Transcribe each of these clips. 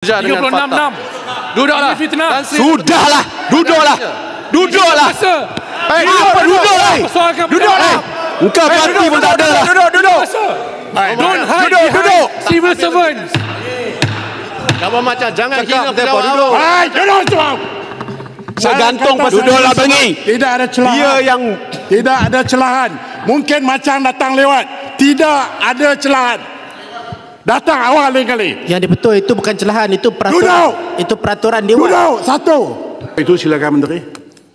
36-6. Duduklah. Sudahlah. Duduklah. Duduklah. Apa duduklah? Duduklah. Engkau parti pun tak ada lah. Duduk. Don't hide behind civil servants. Kamu macam jangan hina Duduk. pejabat. Duduk semua. Saya gantung pasal duduklah bengi. Tidak ada celahan. Dia yang Tidak ada celahan. Mungkin macam datang lewat. Tidak ada celahan. Datang awal lain kali. Yang betul itu bukan celahan, itu peraturan. Duduk. Itu peraturan dewan. Duduk. Satu. Itu silakan Menteri.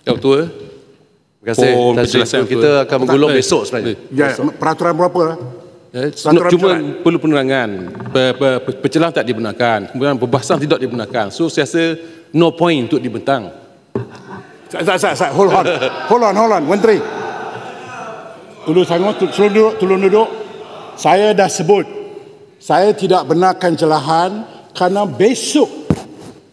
Yang Ketua. Terima kasih. Penjelasan Kita akan menggulung besok sebenarnya. Ya, peraturan berapa? Peraturan Cuma berjalan. perlu penerangan. Pencelahan tak dibenarkan, kemudian perbahasan tidak dibenarkan. So saya rasa no point untuk dibentang. Hold on. Menteri. Tolong duduk. Saya dah sebut. Saya tidak benarkan celahan kerana besok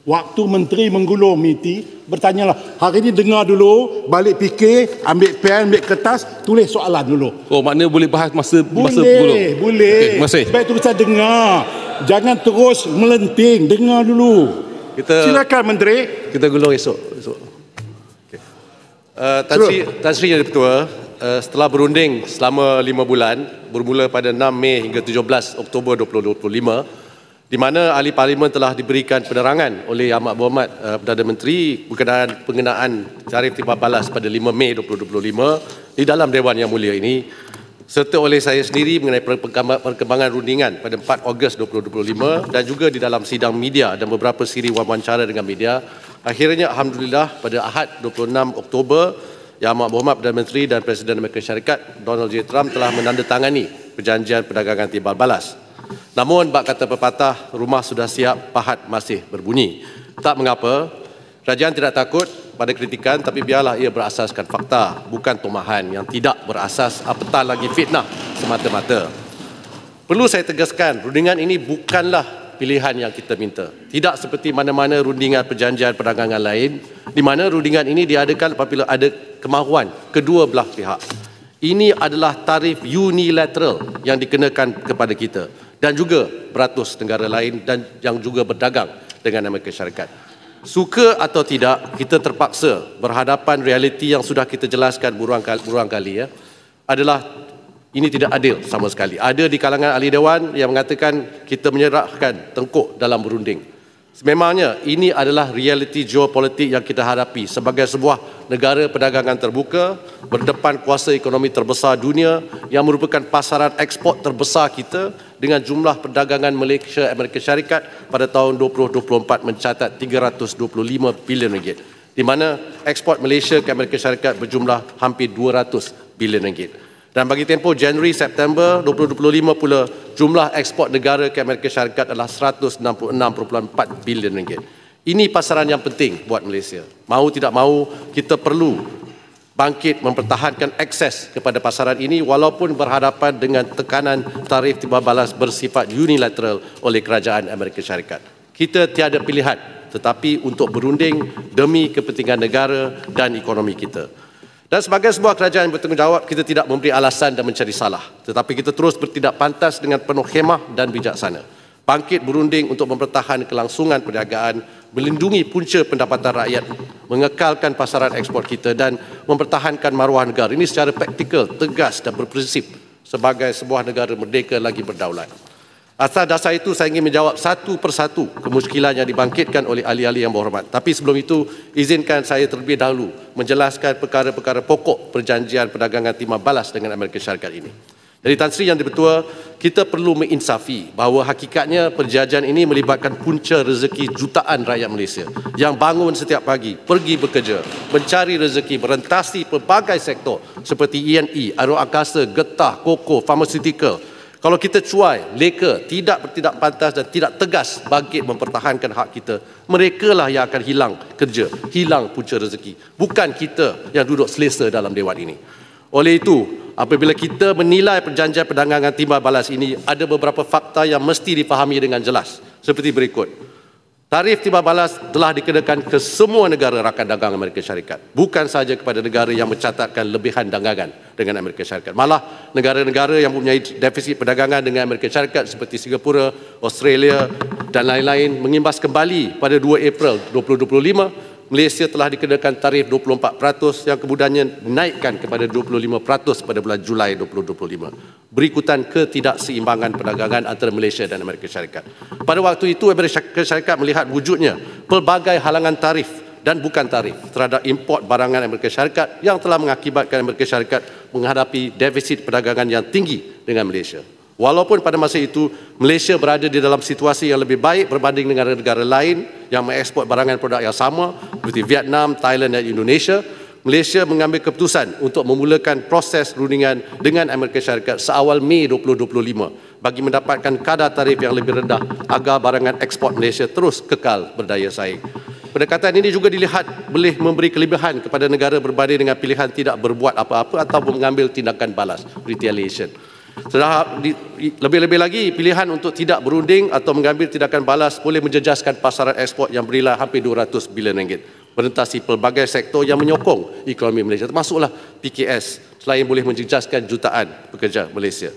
waktu Menteri menggulung miti, bertanyalah. Hari ini dengar dulu, balik fikir, ambil pen, ambil kertas, tulis soalan dulu. Oh, maknanya boleh bahas masa gulung. Boleh. Okey, terima kasih. Sebab itu saya dengar. Jangan terus melenting, dengar dulu. Silakan Menteri. Kita gulung esok. Okay. Tan Sri Yang Ketua, setelah berunding selama 5 bulan, bermula pada 6 Mei hingga 17 Oktober 2025, di mana ahli parlimen telah diberikan penerangan oleh Yang Amat Berhormat Perdana Menteri berkenaan pengenaan tarif timbal balas pada 5 Mei 2025 di dalam Dewan Yang Mulia ini, serta oleh saya sendiri mengenai perkembangan rundingan pada 4 Ogos 2025 dan juga di dalam sidang media dan beberapa siri wawancara dengan media. Akhirnya alhamdulillah pada Ahad 26 Oktober Yang Amat Berhormat Perdana Menteri dan Presiden Amerika Syarikat Donald J. Trump telah menandatangani perjanjian perdagangan timbal balas. Namun bab kata pepatah, rumah sudah siap, pahat masih berbunyi. Tak mengapa, kerajaan tidak takut pada kritikan, tapi biarlah ia berasaskan fakta, bukan tomahan yang tidak berasas, apatah lagi fitnah semata-mata. Perlu saya tegaskan, rundingan ini bukanlah pilihan yang kita minta. Tidak seperti mana-mana rundingan perjanjian perdagangan lain, di mana rundingan ini diadakan apabila ada kemahuan kedua belah pihak. Ini adalah tarif unilateral yang dikenakan kepada kita dan juga beratus negara lain dan yang juga berdagang dengan Amerika Syarikat. Suka atau tidak, kita terpaksa berhadapan realiti yang sudah kita jelaskan berulang kali adalah ini tidak adil sama sekali. Ada di kalangan ahli dewan yang mengatakan kita menyerahkan tengkuk dalam berunding. Sememangnya ini adalah realiti geopolitik yang kita hadapi sebagai sebuah negara perdagangan terbuka, berdepan kuasa ekonomi terbesar dunia yang merupakan pasaran ekspor terbesar kita dengan jumlah perdagangan Malaysia Amerika Syarikat pada tahun 2024 mencatat 325 bilion ringgit, di mana ekspor Malaysia ke Amerika Syarikat berjumlah hampir 200 bilion ringgit. Dan bagi tempoh Januari-September 2025 pula, jumlah ekspor negara ke Amerika Syarikat adalah 166.4 bilion ringgit. Ini pasaran yang penting buat Malaysia. Mahu tidak mahu, kita perlu bangkit mempertahankan akses kepada pasaran ini walaupun berhadapan dengan tekanan tarif timbal balas bersifat unilateral oleh kerajaan Amerika Syarikat. Kita tiada pilihan tetapi untuk berunding demi kepentingan negara dan ekonomi kita. Dan sebagai sebuah kerajaan yang bertanggungjawab, kita tidak memberi alasan dan mencari salah. Tetapi kita terus bertindak pantas dengan penuh khemah dan bijaksana. Bangkit berunding untuk mempertahankan kelangsungan perniagaan, melindungi punca pendapatan rakyat, mengekalkan pasaran ekspor kita dan mempertahankan maruah negara. Ini secara praktikal, tegas dan berprinsip sebagai sebuah negara merdeka lagi berdaulat. Atas dasar itu saya ingin menjawab satu persatu kemusykilan yang dibangkitkan oleh ahli-ahli yang berhormat. Tapi sebelum itu, izinkan saya terlebih dahulu menjelaskan perkara-perkara pokok perjanjian perdagangan timbal balas dengan Amerika Syarikat ini. Jadi Tan Sri Yang Di-Pertua, kita perlu menginsafi bahawa hakikatnya perjanjian ini melibatkan punca rezeki jutaan rakyat Malaysia yang bangun setiap pagi, pergi bekerja, mencari rezeki, merentasi pelbagai sektor seperti E&E, aeroangkasa, getah, koko, farmaceutical. Kalau kita cuai, leka, tidak bertindak pantas dan tidak tegas bangkit mempertahankan hak kita, merekalah yang akan hilang kerja, hilang punca rezeki. Bukan kita yang duduk selesa dalam dewan ini. Oleh itu, apabila kita menilai perjanjian perdagangan timbal balas ini, ada beberapa fakta yang mesti difahami dengan jelas. Seperti berikut. Tarif timbal balas telah dikenakan ke semua negara rakan dagang Amerika Syarikat, bukan sahaja kepada negara yang mencatatkan lebihan dagangan dengan Amerika Syarikat. Malah negara-negara yang mempunyai defisit perdagangan dengan Amerika Syarikat seperti Singapura, Australia dan lain-lain mengimbas kembali pada 2 April 2025. Malaysia telah dikenakan tarif 24% yang kemudiannya dinaikkan kepada 25% pada bulan Julai 2025. Berikutan ketidakseimbangan perdagangan antara Malaysia dan Amerika Syarikat. Pada waktu itu Amerika Syarikat melihat wujudnya pelbagai halangan tarif dan bukan tarif terhadap import barangan Amerika Syarikat yang telah mengakibatkan Amerika Syarikat menghadapi defisit perdagangan yang tinggi dengan Malaysia. Walaupun pada masa itu Malaysia berada di dalam situasi yang lebih baik berbanding dengan negara lain yang mengeksport barangan produk yang sama seperti Vietnam, Thailand dan Indonesia, Malaysia mengambil keputusan untuk memulakan proses rundingan dengan Amerika Syarikat seawal Mei 2025 bagi mendapatkan kadar tarif yang lebih rendah agar barangan ekspor Malaysia terus kekal berdaya saing. Pendekatan ini juga dilihat boleh memberi kelebihan kepada negara berbanding dengan pilihan tidak berbuat apa-apa atau mengambil tindakan balas, retaliation. Lebih-lebih lagi, pilihan untuk tidak berunding atau mengambil tindakan balas boleh menjejaskan pasaran ekspor yang bernilai hampir 200 bilion ringgit, merentasi pelbagai sektor yang menyokong ekonomi Malaysia, termasuklah PKS, selain boleh menjejaskan jutaan pekerja Malaysia.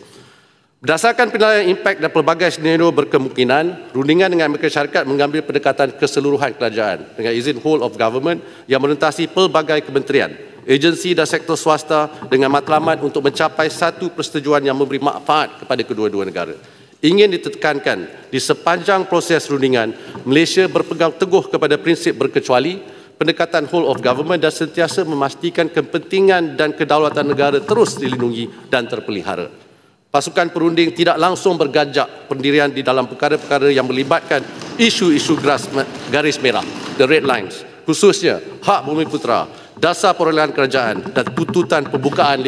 Berdasarkan penilaian impak dan pelbagai senario berkemungkinan, rundingan dengan Amerika Syarikat mengambil pendekatan keseluruhan kerajaan dengan izin whole of government yang merentasi pelbagai kementerian, agensi dan sektor swasta dengan matlamat untuk mencapai satu persetujuan yang memberi manfaat kepada kedua-dua negara. Ingin ditekankan, di sepanjang proses rundingan, Malaysia berpegang teguh kepada prinsip berkecuali, pendekatan whole of government dan sentiasa memastikan kepentingan dan kedaulatan negara terus dilindungi dan terpelihara. Pasukan perunding tidak langsung berganjak pendirian di dalam perkara-perkara yang melibatkan isu-isu garis merah, the red lines, khususnya hak bumi putera, dasar perolehan kerajaan dan tuntutan pembukaan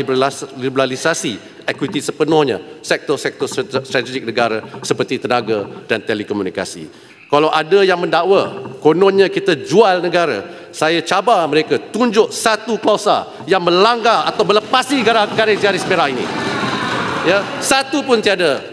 liberalisasi ekuiti sepenuhnya sektor-sektor strategik negara seperti tenaga dan telekomunikasi. Kalau ada yang mendakwa kononnya kita jual negara, saya cabar mereka tunjuk satu klausa yang melanggar atau melepasi garis merah ini. Ya, satu pun tiada.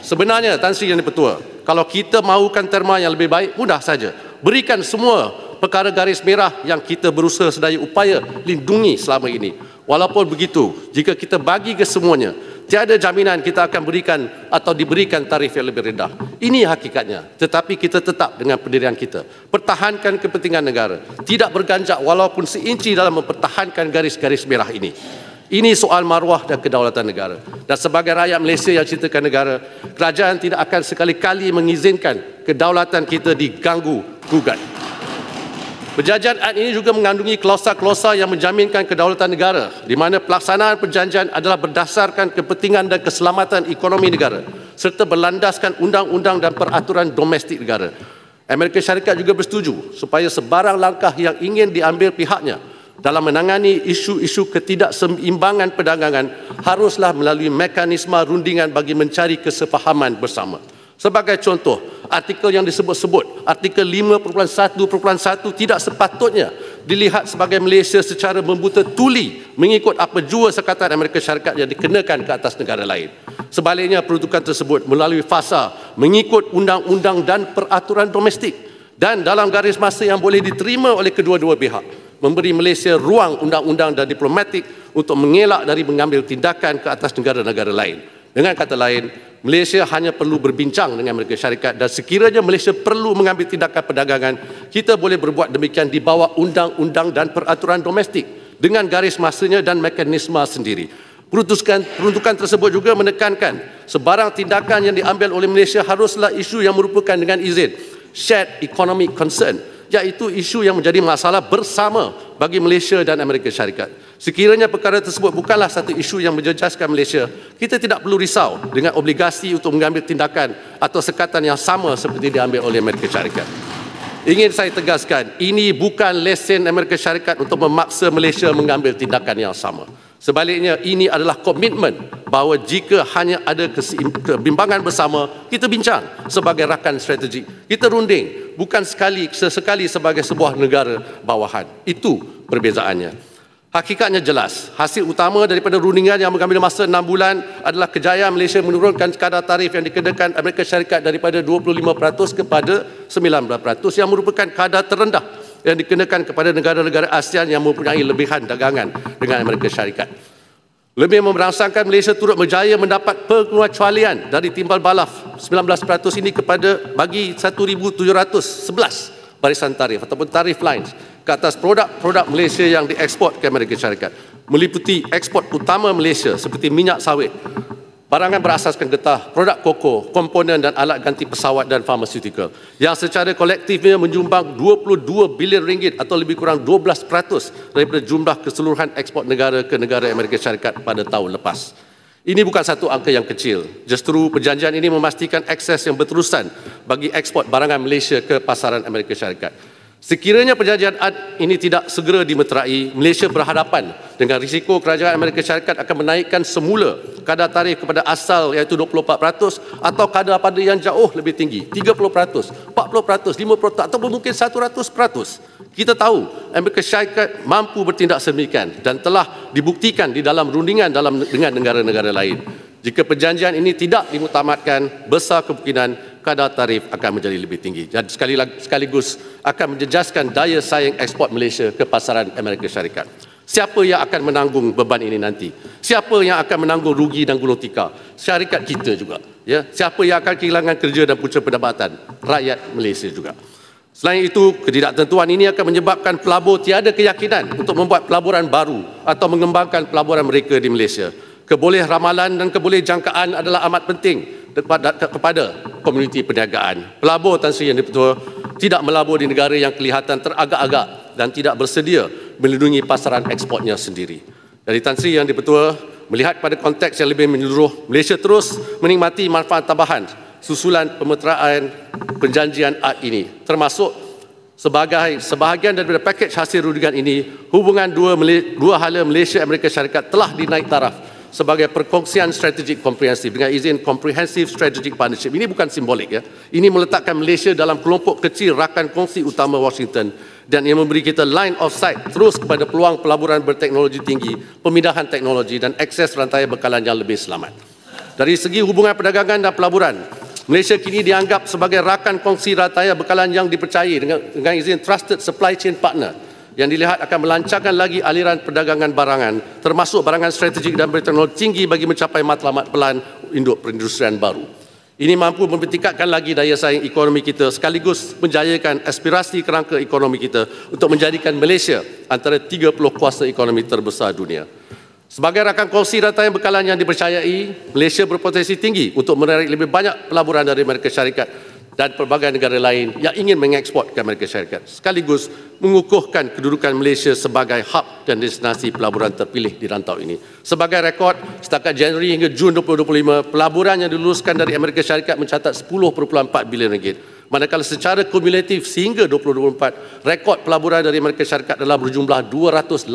Sebenarnya Tan Sri Yang Di-Pertua, kalau kita mahukan terma yang lebih baik, mudah saja. Berikan semua perkara garis merah yang kita berusaha sedaya upaya lindungi selama ini. Walaupun begitu, jika kita bagi ke semuanya, tiada jaminan kita akan berikan atau diberikan tarif yang lebih rendah. Ini hakikatnya. Tetapi kita tetap dengan pendirian kita. Pertahankan kepentingan negara. Tidak berganjak walaupun seinci dalam mempertahankan garis-garis merah ini. Ini soal maruah dan kedaulatan negara. Dan sebagai rakyat Malaysia yang cintakan negara, kerajaan tidak akan sekali-kali mengizinkan kedaulatan kita diganggu gugat. Perjanjian Act ini juga mengandungi klausa-klausa yang menjaminkan kedaulatan negara, di mana pelaksanaan perjanjian adalah berdasarkan kepentingan dan keselamatan ekonomi negara, serta berlandaskan undang-undang dan peraturan domestik negara. Amerika Syarikat juga bersetuju supaya sebarang langkah yang ingin diambil pihaknya dalam menangani isu-isu ketidakseimbangan perdagangan haruslah melalui mekanisme rundingan bagi mencari kesefahaman bersama. Sebagai contoh, artikel yang disebut-sebut, artikel 5.1.1 tidak sepatutnya dilihat sebagai Malaysia secara membuta tuli mengikut apa jua sekatan Amerika Syarikat yang dikenakan ke atas negara lain. Sebaliknya, peruntukan tersebut melalui fasa mengikut undang-undang dan peraturan domestik dan dalam garis masa yang boleh diterima oleh kedua-dua pihak, memberi Malaysia ruang undang-undang dan diplomatik untuk mengelak dari mengambil tindakan ke atas negara-negara lain. Dengan kata lain, Malaysia hanya perlu berbincang dengan Amerika Syarikat dan sekiranya Malaysia perlu mengambil tindakan perdagangan, kita boleh berbuat demikian di bawah undang-undang dan peraturan domestik dengan garis masanya dan mekanisme sendiri. Peruntukan tersebut juga menekankan sebarang tindakan yang diambil oleh Malaysia haruslah isu yang merupakan dengan izin shared economic concern, iaitu isu yang menjadi masalah bersama bagi Malaysia dan Amerika Syarikat. Sekiranya perkara tersebut bukanlah satu isu yang menjejaskan Malaysia, kita tidak perlu risau dengan obligasi untuk mengambil tindakan atau sekatan yang sama seperti diambil oleh Amerika Syarikat. Ingin saya tegaskan, ini bukan lesen Amerika Syarikat untuk memaksa Malaysia mengambil tindakan yang sama. Sebaliknya, ini adalah komitmen bahawa jika hanya ada kebimbangan bersama, kita bincang sebagai rakan strategik. Kita runding, bukan sesekali sebagai sebuah negara bawahan. Itu perbezaannya. Hakikatnya jelas, hasil utama daripada rundingan yang mengambil masa 6 bulan adalah kejayaan Malaysia menurunkan kadar tarif yang dikenakan Amerika Syarikat daripada 25% kepada 19% yang merupakan kadar terendah yang dikenakan kepada negara-negara ASEAN yang mempunyai lebihan dagangan dengan Amerika Syarikat. Lebih memberangsangkan Malaysia turut berjaya mendapat pengecualian dari timbal balaf 19% ini kepada bagi 1,711 barisan tarif ataupun tarif lines ke atas produk-produk Malaysia yang dieksport ke Amerika Syarikat, meliputi ekspor utama Malaysia seperti minyak sawit, barangan berasaskan getah, produk koko, komponen dan alat ganti pesawat dan farmaceutical yang secara kolektifnya menyumbang 22 bilion ringgit atau lebih kurang 12% daripada jumlah keseluruhan ekspor negara ke negara Amerika Syarikat pada tahun lepas. Ini bukan satu angka yang kecil. Justru perjanjian ini memastikan akses yang berterusan bagi ekspor barangan Malaysia ke pasaran Amerika Syarikat. Sekiranya perjanjian ini tidak segera dimeterai, Malaysia berhadapan dengan risiko kerajaan Amerika Syarikat akan menaikkan semula kadar tarif kepada asal iaitu 24% atau kadar pada yang jauh lebih tinggi, 30%, 40%, 50% atau mungkin 100%. Kita tahu Amerika Syarikat mampu bertindak sedemikian dan telah dibuktikan di dalam rundingan dengan negara-negara lain. Jika perjanjian ini tidak dimuktamadkan, besar kemungkinan kadar tarif akan menjadi lebih tinggi dan sekaligus akan menjejaskan daya saing ekspor Malaysia ke pasaran Amerika Syarikat. Siapa yang akan menanggung beban ini nanti? Siapa yang akan menanggung rugi dan gulung tikar? Syarikat kita juga. Ya, siapa yang akan kehilangan kerja dan punca pendapatan? Rakyat Malaysia juga. Selain itu, ketidaktentuan ini akan menyebabkan pelabur tiada keyakinan untuk membuat pelaburan baru atau mengembangkan pelaburan mereka di Malaysia. Keboleh ramalan dan keboleh jangkaan adalah amat penting kepada komuniti perniagaan. Pelabur Tan Sri Yang di-Pertua tidak melabur di negara yang kelihatan teragak-agak dan tidak bersedia melindungi pasaran ekspornya sendiri. Dari Tan Sri Yang di-Pertua melihat pada konteks yang lebih menyeluruh, Malaysia terus menikmati manfaat tambahan susulan pemeteraan perjanjian AD ini, termasuk sebagai sebahagian daripada pakej hasil rundingan ini, hubungan dua hala Malaysia Amerika Syarikat telah dinaik taraf sebagai perkongsian strategik komprehensif dengan izin Comprehensive Strategic Partnership. Ini bukan simbolik, ya. Ini meletakkan Malaysia dalam kelompok kecil rakan kongsi utama Washington dan yang memberi kita line of sight terus kepada peluang pelaburan berteknologi tinggi, pemindahan teknologi dan akses rantai bekalan yang lebih selamat. Dari segi hubungan perdagangan dan pelaburan, Malaysia kini dianggap sebagai rakan kongsi rantai bekalan yang dipercayai dengan izin Trusted Supply Chain Partner yang dilihat akan melancarkan lagi aliran perdagangan barangan, termasuk barangan strategik dan berteknologi tinggi bagi mencapai matlamat pelan induk perindustrian baru. Ini mampu mempertingkatkan lagi daya saing ekonomi kita sekaligus menjayakan aspirasi kerangka ekonomi kita untuk menjadikan Malaysia antara 30 kuasa ekonomi terbesar dunia. Sebagai rakan kongsi rantai bekalan yang dipercayai, Malaysia berpotensi tinggi untuk menarik lebih banyak pelaburan dari Amerika Syarikat dan pelbagai negara lain yang ingin mengeksport ke Amerika Syarikat, sekaligus mengukuhkan kedudukan Malaysia sebagai hub dan destinasi pelaburan terpilih di rantau ini. Sebagai rekod, setakat Januari hingga Jun 2025, pelaburan yang diluluskan dari Amerika Syarikat mencatat 10.4 bilion ringgit. Manakala secara kumulatif sehingga 2024, rekod pelaburan dari Amerika Syarikat adalah berjumlah 218.2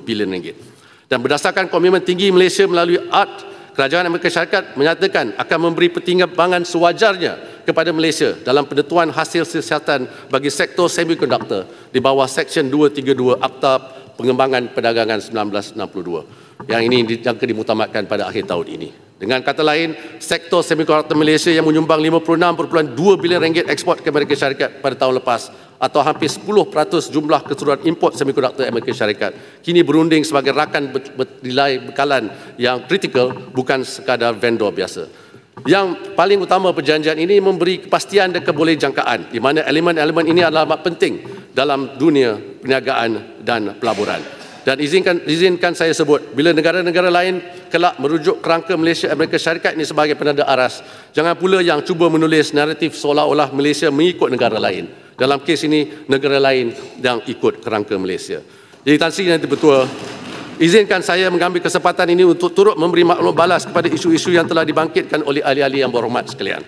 bilion ringgit. Dan berdasarkan komitmen tinggi Malaysia melalui AD, Kerajaan Amerika Syarikat menyatakan akan memberi pertimbangan sewajarnya kepada Malaysia dalam penentuan hasil siasatan bagi sektor semikonduktor di bawah Seksyen 232 Akta Pengembangan Perdagangan 1962 yang ini dijangka dimuktamadkan pada akhir tahun ini. Dengan kata lain, sektor semikonduktor Malaysia yang menyumbang 56.2 bilion ringgit ekspor ke Amerika Syarikat pada tahun lepas atau hampir 10% jumlah keseluruhan import semikonduktor Amerika Syarikat kini berunding sebagai rakan bernilai bekalan yang kritikal, bukan sekadar vendor biasa. Yang paling utama perjanjian ini memberi kepastian dan kebolehjangkaan di mana elemen-elemen ini adalah amat penting dalam dunia perniagaan dan pelaburan. Dan izinkan saya sebut, bila negara-negara lain kelak merujuk kerangka Malaysia Amerika Syarikat ini sebagai penanda aras, jangan pula yang cuba menulis naratif seolah-olah Malaysia mengikut negara lain. Dalam kes ini, negara lain yang ikut kerangka Malaysia. Jadi Tan Sri Yang di-Pertua, izinkan saya mengambil kesempatan ini untuk turut memberi maklum balas kepada isu-isu yang telah dibangkitkan oleh ahli-ahli yang berhormat sekalian.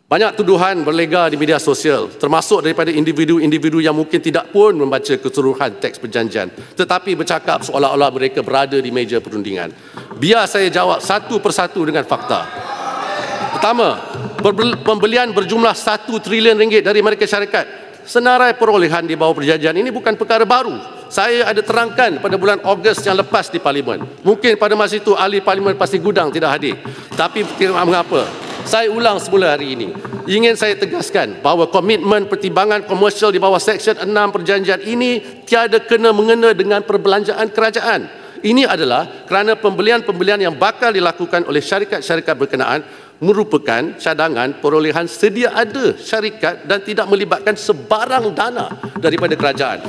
Banyak tuduhan berlega di media sosial, termasuk daripada individu-individu yang mungkin tidak pun membaca keseluruhan teks perjanjian, tetapi bercakap seolah-olah mereka berada di meja perundingan. Biar saya jawab satu persatu dengan fakta. Pertama, pembelian berjumlah 1 trilion ringgit dari Amerika Syarikat. Senarai perolehan di bawah perjanjian ini bukan perkara baru. saya ada terangkan pada bulan Ogos yang lepas di Parlimen. Mungkin pada masa itu ahli Parlimen pasti gudang tidak hadir. Tapi tidak mengapa. Saya ulang semula hari ini. Ingin saya tegaskan bahawa komitmen pertimbangan komersial di bawah Seksyen 6 perjanjian ini tiada kena-mengena dengan perbelanjaan kerajaan. Ini adalah kerana pembelian-pembelian yang bakal dilakukan oleh syarikat-syarikat berkenaan merupakan cadangan perolehan sedia ada syarikat dan tidak melibatkan sebarang dana daripada kerajaan.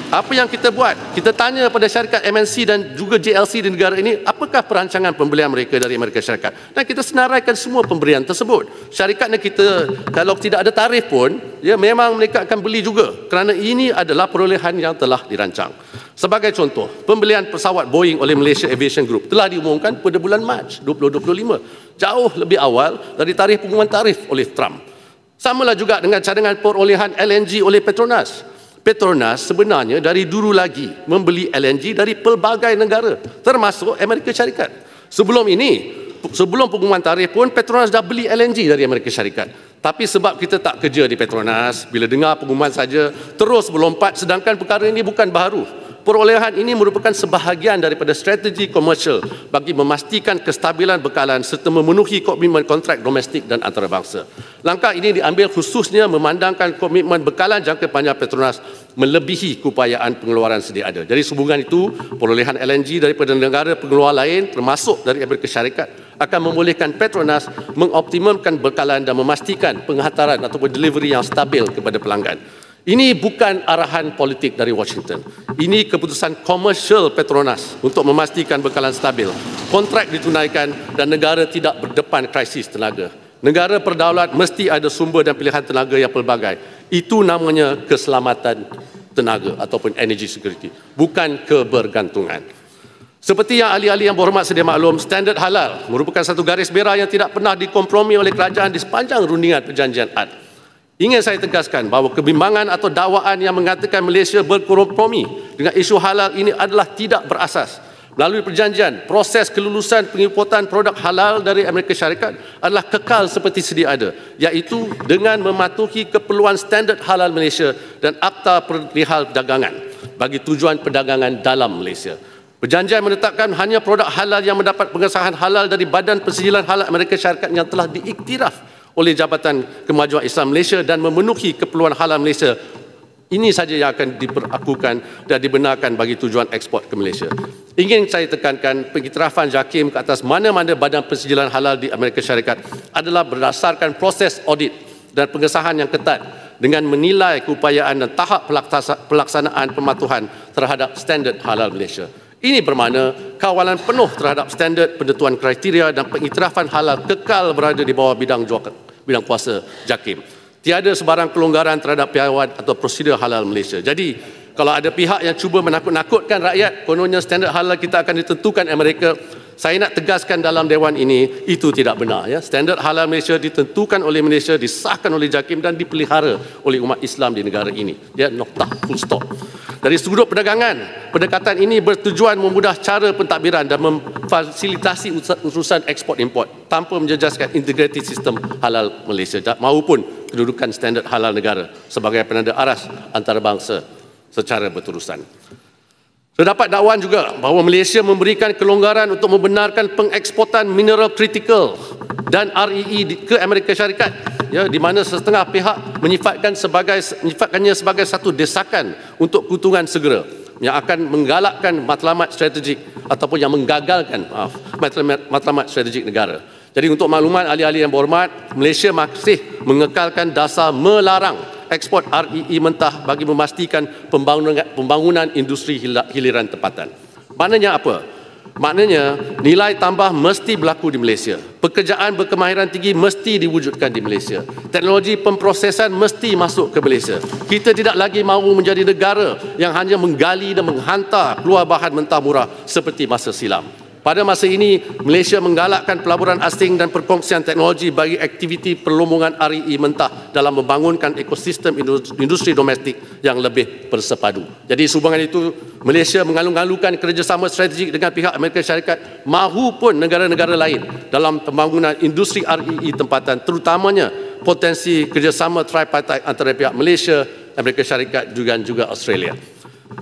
Apa yang kita buat? Kita tanya pada syarikat MNC dan juga JLC di negara ini, apakah perancangan pembelian mereka dari Amerika Syarikat? Dan kita senaraikan semua pemberian tersebut. Syarikatnya kita, kalau tidak ada tarif pun, ya memang mereka akan beli juga kerana ini adalah perolehan yang telah dirancang. Sebagai contoh, pembelian pesawat Boeing oleh Malaysia Aviation Group telah diumumkan pada bulan Mac 2025, jauh lebih awal dari tarikh pengumuman tarif oleh Trump. Samalah juga dengan cadangan perolehan LNG oleh Petronas. Petronas sebenarnya dari dulu lagi membeli LNG dari pelbagai negara, termasuk Amerika Syarikat. Sebelum pengumuman tarikh pun Petronas dah beli LNG dari Amerika Syarikat. Tapi sebab kita tak kerja di Petronas, bila dengar pengumuman saja terus berlompat, sedangkan perkara ini bukan baharu. Perolehan ini merupakan sebahagian daripada strategi komersial bagi memastikan kestabilan bekalan serta memenuhi komitmen kontrak domestik dan antarabangsa. Langkah ini diambil khususnya memandangkan komitmen bekalan jangka panjang Petronas melebihi keupayaan pengeluaran sedia ada. Jadi sehubungan itu, perolehan LNG daripada negara pengeluar lain termasuk dari Amerika Syarikat akan membolehkan Petronas mengoptimumkan bekalan dan memastikan penghantaran ataupun delivery yang stabil kepada pelanggan. Ini bukan arahan politik dari Washington. Ini keputusan komersial Petronas untuk memastikan bekalan stabil, kontrak ditunaikan dan negara tidak berdepan krisis tenaga. Negara berdaulat mesti ada sumber dan pilihan tenaga yang pelbagai. Itu namanya keselamatan tenaga ataupun energy security, bukan kebergantungan. Seperti yang ahli-ahli yang berhormat sedia maklum, standard halal merupakan satu garis merah yang tidak pernah dikompromi oleh kerajaan di sepanjang rundingan perjanjian AD. Ingin saya tegaskan bahawa kebimbangan atau dakwaan yang mengatakan Malaysia berkompromi dengan isu halal ini adalah tidak berasas. Melalui perjanjian, proses kelulusan pengimportan produk halal dari Amerika Syarikat adalah kekal seperti sedia ada, iaitu dengan mematuhi keperluan standard halal Malaysia dan Akta Perihal Perdagangan bagi tujuan perdagangan dalam Malaysia. Perjanjian menetapkan hanya produk halal yang mendapat pengesahan halal dari Badan Persijilan Halal Amerika Syarikat yang telah diiktiraf oleh Jabatan Kemajuan Islam Malaysia dan memenuhi keperluan halal Malaysia. Ini saja yang akan diperlakukan dan dibenarkan bagi tujuan ekspor ke Malaysia. Ingin saya tekankan, pengiktirafan JAKIM ke atas mana-mana badan persijilan halal di Amerika Syarikat adalah berdasarkan proses audit dan pengesahan yang ketat dengan menilai keupayaan dan tahap pelaksanaan pematuhan terhadap standard halal Malaysia. Ini bermakna kawalan penuh terhadap standard penentuan kriteria dan pengiktirafan halal kekal berada di bawah bidang kuasa JAKIM. Tiada sebarang kelonggaran terhadap piawai atau prosedur halal Malaysia. Jadi, kalau ada pihak yang cuba menakut-nakutkan rakyat, kononnya standard halal kita akan ditentukan Amerika, saya nak tegaskan dalam Dewan ini, itu tidak benar. Ya. Standard halal Malaysia ditentukan oleh Malaysia, disahkan oleh JAKIM dan dipelihara oleh umat Islam di negara ini. Ya, noktah, full stop. Dari sudut perdagangan, pendekatan ini bertujuan memudah cara pentadbiran dan memfasilitasi urusan ekspor-import tanpa menjejaskan integriti sistem halal Malaysia maupun kedudukan standard halal negara sebagai penanda aras antarabangsa secara berterusan. Terdapat dakwaan juga bahawa Malaysia memberikan kelonggaran untuk membenarkan pengeksportan mineral kritikal dan REE ke Amerika Syarikat, ya, di mana setengah pihak menyifatkannya sebagai satu desakan untuk keuntungan segera yang akan menggalakkan matlamat strategik ataupun yang menggagalkan matlamat strategik negara. Jadi untuk makluman ahli-ahli yang berhormat, Malaysia masih mengekalkan dasar melarang ekspor REE mentah bagi memastikan pembangunan industri hiliran tempatan. Maknanya apa? Maknanya nilai tambah mesti berlaku di Malaysia. Pekerjaan berkemahiran tinggi mesti diwujudkan di Malaysia. Teknologi pemprosesan mesti masuk ke Malaysia. Kita tidak lagi mahu menjadi negara yang hanya menggali dan menghantar keluar bahan mentah murah seperti masa silam. Pada masa ini, Malaysia menggalakkan pelaburan asing dan perkongsian teknologi bagi aktiviti perlombongan REE mentah dalam membangunkan ekosistem industri domestik yang lebih bersepadu. Jadi sehubungan itu, Malaysia mengalung-alungkan kerjasama strategik dengan pihak Amerika Syarikat mahupun negara-negara lain dalam pembangunan industri REE tempatan, terutamanya potensi kerjasama tripartite antara pihak Malaysia, Amerika Syarikat juga Australia.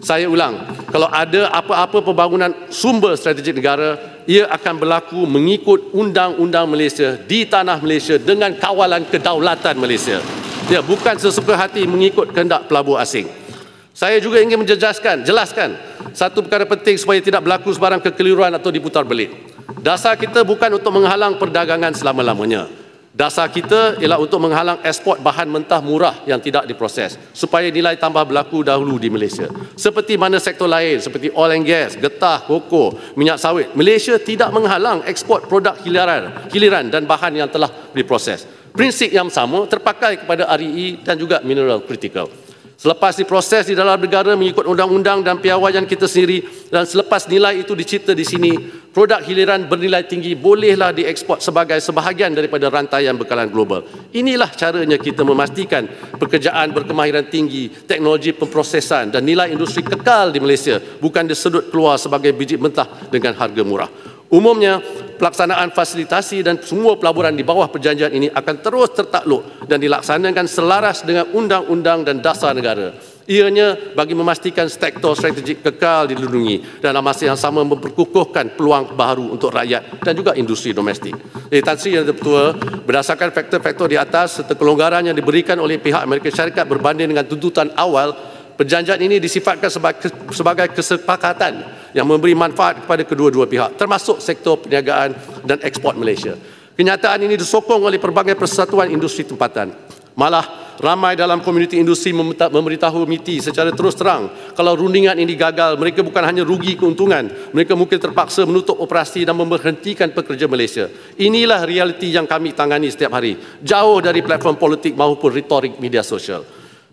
Saya ulang, kalau ada apa-apa pembangunan sumber strategik negara, ia akan berlaku mengikut undang-undang Malaysia di tanah Malaysia dengan kawalan kedaulatan Malaysia. Ya, bukan sesuka hati mengikut kehendak pelabur asing. Saya juga ingin jelaskan satu perkara penting supaya tidak berlaku sebarang kekeliruan atau diputar belit. Dasar kita bukan untuk menghalang perdagangan selama-lamanya. Dasar kita ialah untuk menghalang ekspor bahan mentah murah yang tidak diproses supaya nilai tambah berlaku dahulu di Malaysia. Seperti mana sektor lain seperti oil and gas, getah, koko, minyak sawit, Malaysia tidak menghalang ekspor produk hiliran dan bahan yang telah diproses. Prinsip yang sama terpakai kepada REE dan juga mineral kritikal. Selepas diproses di dalam negara mengikut undang-undang dan piawaian kita sendiri dan selepas nilai itu dicipta di sini, produk hiliran bernilai tinggi bolehlah dieksport sebagai sebahagian daripada rantaian bekalan global. Inilah caranya kita memastikan pekerjaan berkemahiran tinggi, teknologi pemprosesan dan nilai industri kekal di Malaysia, bukan disedut keluar sebagai biji mentah dengan harga murah. Umumnya, pelaksanaan fasilitasi dan semua pelaburan di bawah perjanjian ini akan terus tertakluk dan dilaksanakan selaras dengan undang-undang dan dasar negara. Ianya bagi memastikan sektor strategik kekal dilindungi dan dalam masa yang sama memperkukuhkan peluang baru untuk rakyat dan juga industri domestik. Tan Sri Yang Ketua, berdasarkan faktor-faktor di atas serta kelonggaran yang diberikan oleh pihak Amerika Syarikat berbanding dengan tuntutan awal, perjanjian ini disifatkan sebagai kesepakatan yang memberi manfaat kepada kedua-dua pihak, termasuk sektor perniagaan dan ekspor Malaysia. Kenyataan ini disokong oleh pelbagai persatuan industri tempatan. Malah, ramai dalam komuniti industri memberitahu MITI secara terus terang, kalau rundingan ini gagal, mereka bukan hanya rugi keuntungan, mereka mungkin terpaksa menutup operasi dan memberhentikan pekerja Malaysia. Inilah realiti yang kami tangani setiap hari, jauh dari platform politik maupun retorik media sosial.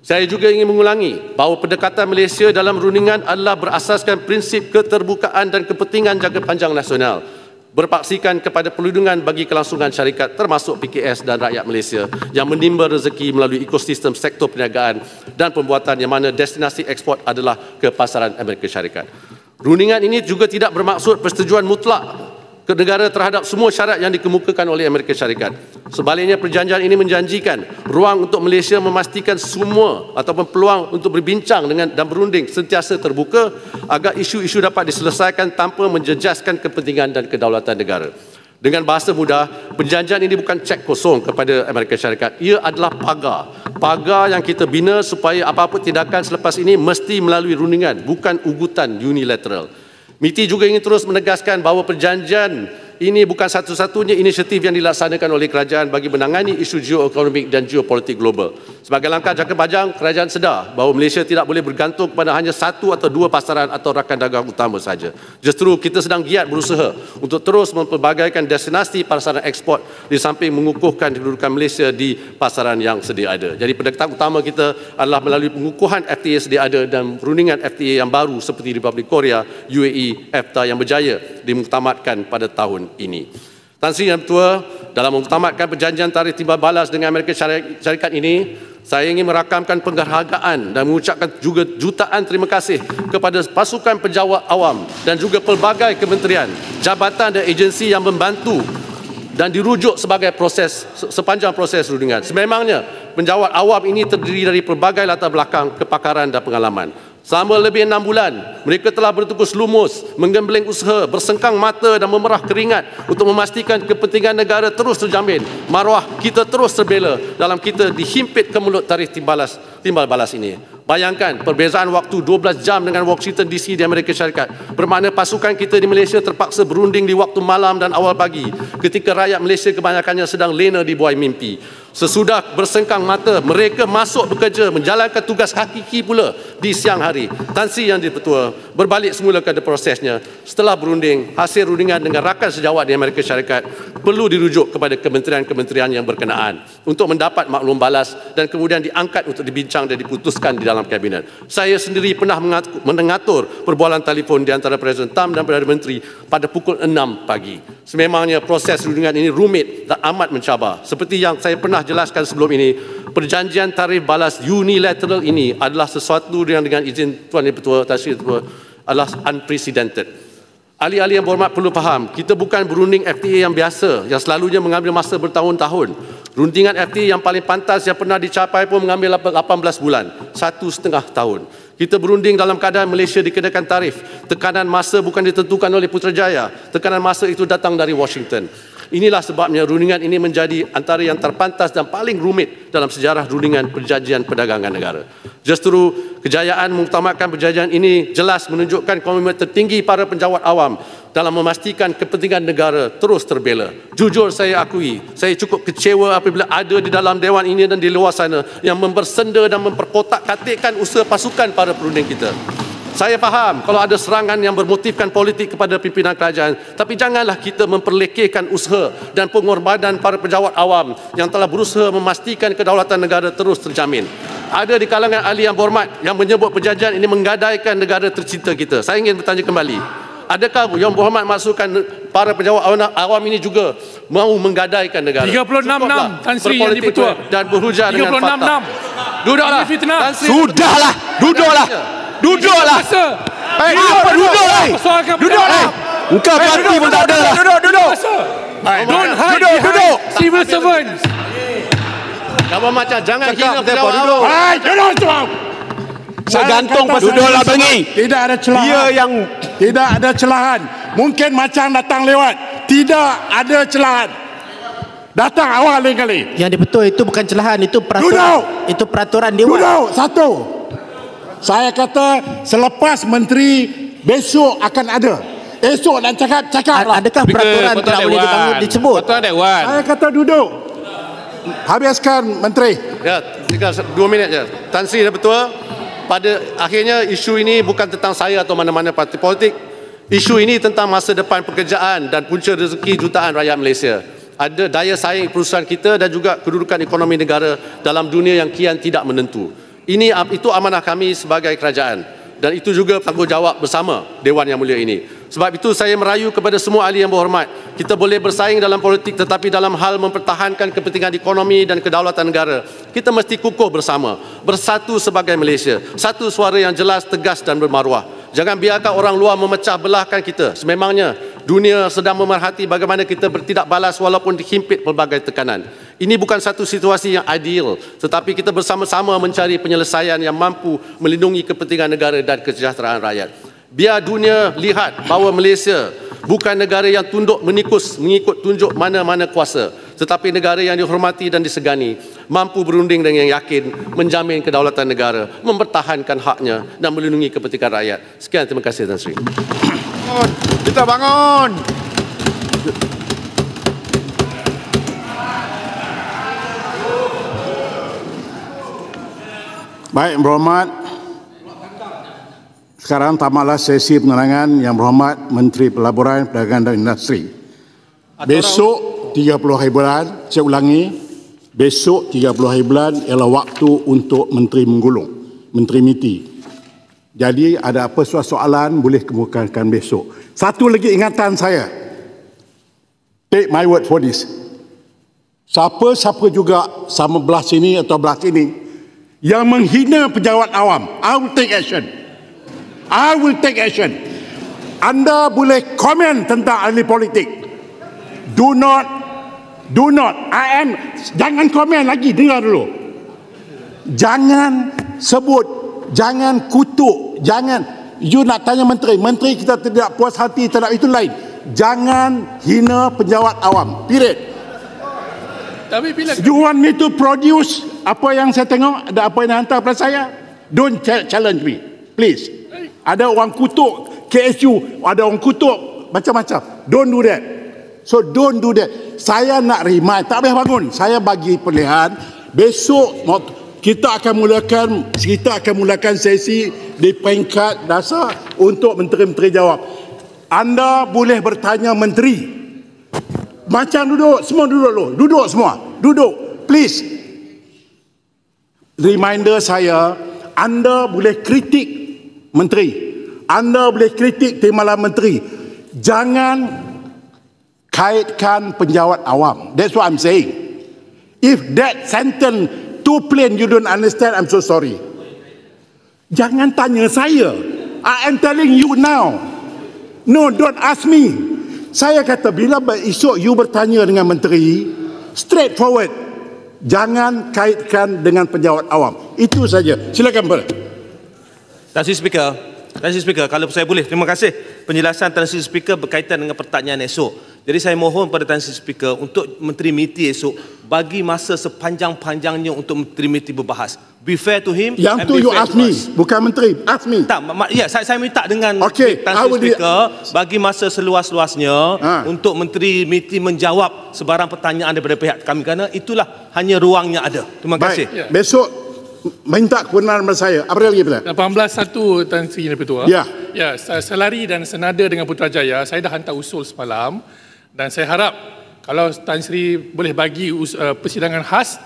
Saya juga ingin mengulangi bahawa pendekatan Malaysia dalam rundingan adalah berasaskan prinsip keterbukaan dan kepentingan jangka panjang nasional, berpaksikan kepada perlindungan bagi kelangsungan syarikat termasuk PKS dan rakyat Malaysia yang menimba rezeki melalui ekosistem sektor perniagaan dan pembuatan yang mana destinasi ekspor adalah ke pasaran Amerika Syarikat. Rundingan ini juga tidak bermaksud persetujuan mutlak ke negara terhadap semua syarat yang dikemukakan oleh Amerika Syarikat. Sebaliknya, perjanjian ini menjanjikan ruang untuk Malaysia memastikan semua ataupun peluang untuk berbincang dengan dan berunding sentiasa terbuka agar isu-isu dapat diselesaikan tanpa menjejaskan kepentingan dan kedaulatan negara. Dengan bahasa mudah, perjanjian ini bukan cek kosong kepada Amerika Syarikat. Ia adalah pagar yang kita bina supaya apa-apa tindakan selepas ini mesti melalui rundingan, bukan ugutan unilateral. MITI juga ingin terus menegaskan bahawa perjanjian ini bukan satu-satunya inisiatif yang dilaksanakan oleh kerajaan bagi menangani isu geoekonomik dan geopolitik global. Sebagai langkah jangka panjang, kerajaan sedar bahawa Malaysia tidak boleh bergantung kepada hanya satu atau dua pasaran atau rakan dagang utama saja. Justru kita sedang giat berusaha untuk terus mempelbagaikan destinasi pasaran ekspor di samping mengukuhkan kedudukan Malaysia di pasaran yang sedia ada. Jadi pendekatan utama kita adalah melalui pengukuhan FTA sedia ada dan perundingan FTA yang baru seperti Republik Korea, UAE, EFTA yang berjaya dimuktamadkan pada tahun ini. Tan Sri Yang Ketua, dalam memuktamadkan perjanjian tarikh timbal balas dengan Amerika Syarikat ini, saya ingin merakamkan penghargaan dan mengucapkan juga jutaan terima kasih kepada pasukan penjawat awam dan juga pelbagai kementerian, jabatan dan agensi yang membantu dan dirujuk sebagai sepanjang proses rundingan. Sememangnya, penjawat awam ini terdiri dari pelbagai latar belakang, kepakaran dan pengalaman. Selama lebih 6 bulan, mereka telah bertukus lumus, menggembleng usaha, bersengkang mata dan memerah keringat untuk memastikan kepentingan negara terus terjamin. Maruah kita terus terbela dalam kita dihimpit ke mulut tarikh timbal balas ini. Bayangkan perbezaan waktu 12 jam dengan Washington DC di Amerika Syarikat. Bermakna pasukan kita di Malaysia terpaksa berunding di waktu malam dan awal pagi ketika rakyat Malaysia kebanyakannya sedang lena di buai mimpi. Sesudah bersengkang mata, mereka masuk bekerja menjalankan tugas hakiki pula di siang hari. Tan Sri Yang Ketua, berbalik semula kepada prosesnya. Setelah berunding, hasil rundingan dengan rakan sejawat di Amerika Syarikat perlu dirujuk kepada kementerian-kementerian yang berkenaan untuk mendapat maklum balas dan kemudian diangkat untuk dibincang dan diputuskan di dalam kabinet. Saya sendiri pernah mengatur perbualan telefon di antara Presiden Tam dan Perdana Menteri pada pukul 6 pagi. Sememangnya proses rundingan ini rumit dan amat mencabar. Seperti yang saya pernah jelaskan sebelum ini, perjanjian tarikh balas unilateral ini adalah sesuatu yang dengan izin Tuan Yang Ketua, Tan Sri Ketua, adalah unprecedented. Ahli-ahli yang berhormat perlu faham, kita bukan berunding FTA yang biasa yang selalunya mengambil masa bertahun-tahun. Rundingan FTA yang paling pantas yang pernah dicapai pun mengambil 18 bulan, 1,5 tahun. Kita berunding dalam keadaan Malaysia dikenakan tarif. Tekanan masa bukan ditentukan oleh Putrajaya. Tekanan masa itu datang dari Washington. Inilah sebabnya rundingan ini menjadi antara yang terpantas dan paling rumit dalam sejarah rundingan perjanjian perdagangan negara. Justru kejayaan mengutamakan perjanjian ini jelas menunjukkan komitmen tertinggi para penjawat awam dalam memastikan kepentingan negara terus terbela. Jujur saya akui, saya cukup kecewa apabila ada di dalam Dewan ini dan di luar sana yang membersenda dan memperkotak-katikkan usaha pasukan para perunding kita. Saya faham kalau ada serangan yang bermotifkan politik kepada pimpinan kerajaan, tapi janganlah kita memperlekehkan usaha dan pengorbanan para pejabat awam yang telah berusaha memastikan kedaulatan negara terus terjamin. Ada di kalangan ahli yang berhormat yang menyebut perjanjian ini menggadaikan negara tercinta kita. Saya ingin bertanya kembali, adakah yang berhormat maksudkan para pejabat awam ini juga mahu menggadaikan negara? 36-6 Tan Sri yang dipertua dan berhujah dengan fakta. Duduklah. Sudahlah. Duduklah. Duduklah. Apa duduklah? Duduklah. Engkau berarti pun tak ada lah. Duduk. Don't hide behind civil servants. Kamu macam jangan hina pejabat awam. Duduk semua. Saya gantung pasal duduklah bengi. Tidak ada celahan. Dia yang tidak ada celahan. Mungkin macam datang lewat. Tidak ada celahan. Datang awal lain kali. Yang dipertua itu bukan celahan, itu peraturan. Duduk. Itu peraturan Dewan. Duduk. Satu. Saya kata selepas menteri besok akan ada. Esok nak cakap lah. Adakah peraturan tidak boleh dibangun disebut? Peraturan Dewan. Saya kata duduk. Habiskan menteri. Ya, tinggal 2 minit je. Tan Sri dah betul. Pada akhirnya isu ini bukan tentang saya atau mana-mana parti politik. Isu ini tentang masa depan pekerjaan dan punca rezeki jutaan rakyat Malaysia. Ada daya saing perusahaan kita dan juga kedudukan ekonomi negara dalam dunia yang kian tidak menentu. Itu amanah kami sebagai kerajaan dan itu juga tanggungjawab bersama Dewan Yang Mulia ini. Sebab itu saya merayu kepada semua ahli yang berhormat. Kita boleh bersaing dalam politik tetapi dalam hal mempertahankan kepentingan ekonomi dan kedaulatan negara, kita mesti kukuh bersama, bersatu sebagai Malaysia. Satu suara yang jelas, tegas dan bermaruah. Jangan biarkan orang luar memecah belahkan kita. Sememangnya dunia sedang memerhati bagaimana kita bertindak balas walaupun dihimpit pelbagai tekanan. Ini bukan satu situasi yang ideal, tetapi kita bersama-sama mencari penyelesaian yang mampu melindungi kepentingan negara dan kesejahteraan rakyat. Biar dunia lihat bahawa Malaysia bukan negara yang tunduk mengikut tunjuk mana-mana kuasa, tetapi negara yang dihormati dan disegani, mampu berunding dengan yakin, menjamin kedaulatan negara, mempertahankan haknya dan melindungi kepentingan rakyat. Sekian, terima kasih Tan Sri. kita bangun. Baik, Yang Berhormat. Sekarang tamatlah sesi penerangan Yang Berhormat Menteri Pelaburan, Perdagangan dan Industri. Besok 30 hari bulan, saya ulangi, besok 30 hari bulan ialah waktu untuk Menteri menggulung, Menteri MITI. Jadi ada apa soalan boleh kemukakan besok. Satu lagi ingatan saya, take my word for this. Siapa-siapa juga sama belah sini atau belah sini yang menghina pejabat awam, I will take action. I will take action. Anda boleh komen tentang ahli politik. Do not. Jangan komen lagi, dengar dulu. Jangan sebut, jangan kutuk, jangan. You nak tanya menteri kita tidak puas hati terhadap itu lain. Jangan hina pejabat awam. Period. Tapi bila You want me to produce apa yang saya tengok, ada apa yang hantar pada saya? Don't challenge me, please. Ada orang kutuk KSU, ada orang kutuk macam-macam. Don't do that. So don't do that. Saya nak remind, tak boleh bangun. Saya bagi pilihan, besok kita akan mulakan sesi di peringkat dasar untuk menteri-menteri jawab. Anda boleh bertanya menteri. Macam duduk, semua duduk dulu. Duduk semua. Duduk, please. Reminder saya, anda boleh kritik menteri. Anda boleh kritik timbalan menteri. Jangan kaitkan penjawat awam. That's what I'm saying. If that sentence too plain you don't understand, I'm so sorry. Jangan tanya saya. I am telling you now. No, don't ask me. Saya kata bila esok you bertanya dengan menteri, straightforward. Jangan kaitkan dengan penjawat awam. Itu saja. Silakan, Pak. Tan Sri Speaker, kalau saya boleh, terima kasih penjelasan Tan Sri Speaker berkaitan dengan pertanyaan esok. Jadi saya mohon pada Tan Sri Speaker untuk Menteri MITI esok bagi masa sepanjang-panjangnya untuk Menteri MITI berbahas. Be fair to him. Yang tu you ask me, bukan menteri, ask me. Tak, ya, saya minta dengan Okay, Tan Sri Speaker bagi masa seluas-luasnya untuk Menteri MITI menjawab sebarang pertanyaan daripada pihak kami, kerana itulah hanya ruangnya ada. Terima kasih. Baik, besok minta kebenaran kepada saya. Apa lagi pula? 18.1 Tan Sri Yang Ketua. Ya. Ya, selari dan senada dengan Putrajaya, saya dah hantar usul semalam dan saya harap kalau Tan Sri boleh bagi persidangan khas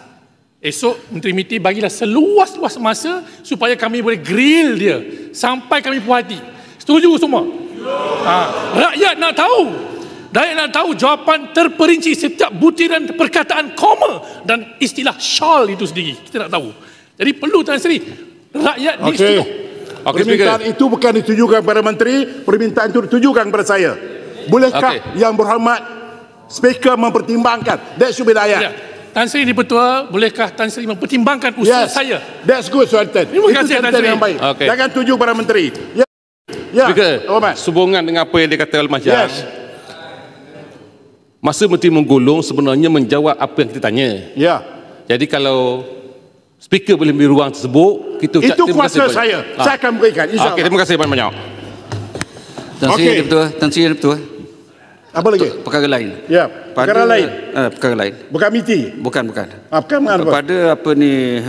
esok, Menteri MITI bagilah seluas-luas masa supaya kami boleh grill dia sampai kami puas hati. Setuju semua? Rakyat nak tahu. Rakyat nak tahu jawapan terperinci setiap butiran perkataan koma dan istilah shawl itu sendiri. Kita nak tahu. Jadi perlu Tan Sri, rakyat disetuju. Permintaan itu bukan ditujukan kepada menteri, permintaan itu ditujukan kepada saya. Bolehkah Yang Berhormat Speaker mempertimbangkan? That should be the ayat. Ya. Tan Sri Dipertua, bolehkah Tan Sri mempertimbangkan usul saya? That's good, Sultan. Terima kasih, Tan Sri. Yang baik. Okay. Jangan tuju pada menteri. Speaker, sehubungan dengan apa yang dikatakan oleh Mahjong, masa menteri menggulung sebenarnya menjawab apa yang kita tanya. Ya. Jadi kalau Speaker boleh beri ruang tersebut, kita itu kuasa saya. Saya akan berikan, insyaAllah. Okey, terima kasih banyak. Tan Sri Yang Ketua. Apa lagi? Perkara lain. Ya, perkara lain. Perkara lain. Bukan MITI. Bukan. Bukan mana? Pada apa ni